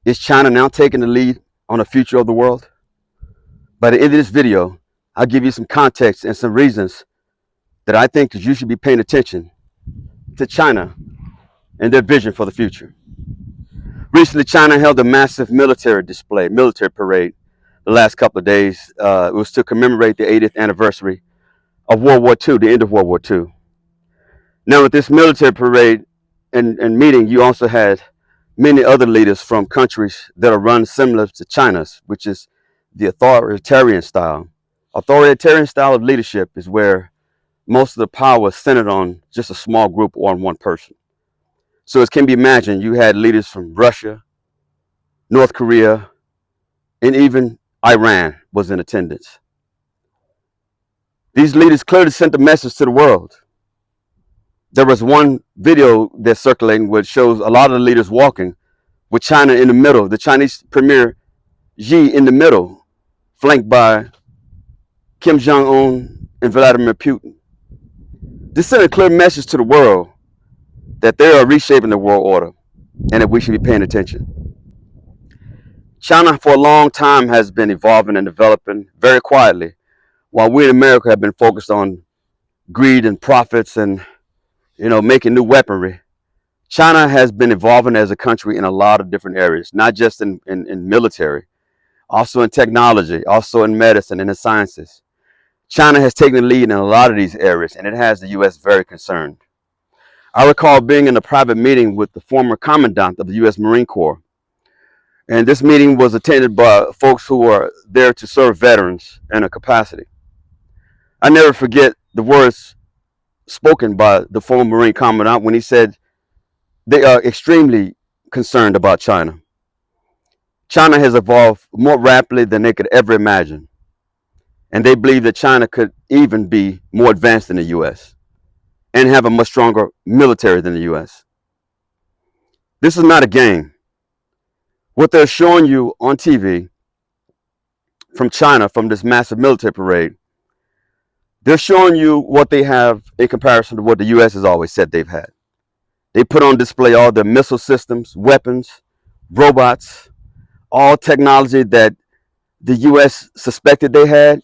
Is China now taking the lead on the future of the world? By the end of this video, I'll give you some context and some reasons that I think that you should be paying attention to China and their vision for the future. Recently, China held a massive military parade, the last couple of days. It was to commemorate the 80th anniversary of World War II, the end of World War II. Now, with this military parade and meeting, you also had many other leaders from countries that are run similar to China's, which is the authoritarian style. Authoritarian style of leadership is where most of the power is centered on just a small group or on one person. So as can be imagined, you had leaders from Russia, North Korea, and even Iran was in attendance. These leaders clearly sent a message to the world. There was one video that's circulating which shows a lot of the leaders walking with China in the middle, the Chinese Premier Xi in the middle, flanked by Kim Jong-un and Vladimir Putin. This sent a clear message to the world that they are reshaping the world order and that we should be paying attention. China for a long time has been evolving and developing very quietly, while we in America have been focused on greed and profits and making new weaponry. China has been evolving as a country in a lot of different areas, not just in military, also in technology, also in medicine and in sciences. China has taken the lead in a lot of these areas, and it has the U.S. very concerned. I recall being in a private meeting with the former commandant of the U.S. Marine Corps. And this meeting was attended by folks who are there to serve veterans in a capacity. I never forget the words spoken by the former Marine Commandant when he said they are extremely concerned about China. China has evolved more rapidly than they could ever imagine. And they believe that China could even be more advanced than the U.S. and have a much stronger military than the U.S. This is not a game. What they're showing you on TV from China, from this massive military parade, they're showing you what they have in comparison to what the U.S. has always said they've had. They put on display all their missile systems, weapons, robots, all technology that the U.S. suspected they had,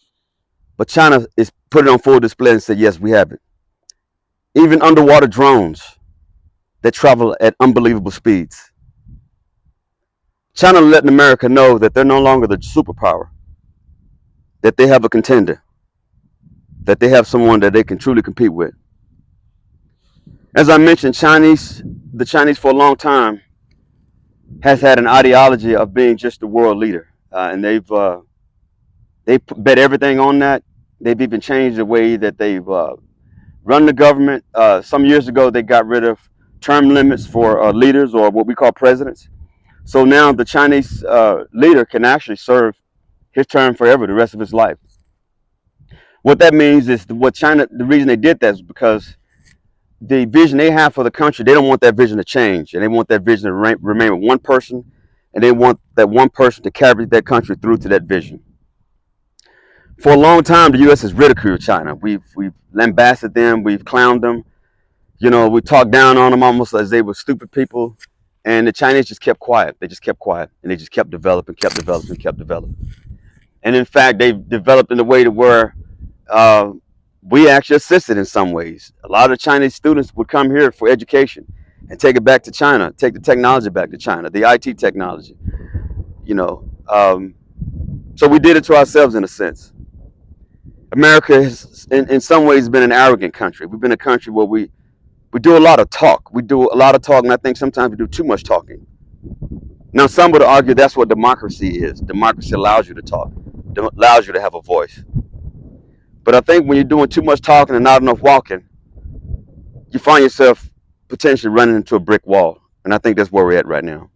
but China is putting on full display and said, yes, we have it. Even underwater drones that travel at unbelievable speeds. China letting America know that they're no longer the superpower, that they have a contender, that they have someone that they can truly compete with. As I mentioned, the Chinese for a long time has had an ideology of being just the world leader, and they bet everything on that. They've even changed the way that they've run the government. Some years ago, they got rid of term limits for leaders, or what we call presidents. So now the Chinese leader can actually serve his term forever, the rest of his life. What that means is the reason they did that is because the vision they have for the country, they don't want that vision to change, and they want that vision to remain with one person, and they want that one person to carry that country through to that vision. For a long time, the U.S. has ridiculed China. We've lambasted them, we've clowned them, we talked down on them almost as they were stupid people. And the Chinese just kept quiet. They just kept quiet, and they just kept developing. And in fact, they've developed in a way to where we actually assisted in some ways. A lot of Chinese students would come here for education and take it back to China, take the technology back to China, the IT technology. So we did it to ourselves in a sense. America has, in some ways, been an arrogant country. We've been a country where we do a lot of talk. We do a lot of talking. I think sometimes we do too much talking. Now, some would argue that's what democracy is. Democracy allows you to talk, allows you to have a voice. But I think when you're doing too much talking and not enough walking, you find yourself potentially running into a brick wall. And I think that's where we're at right now.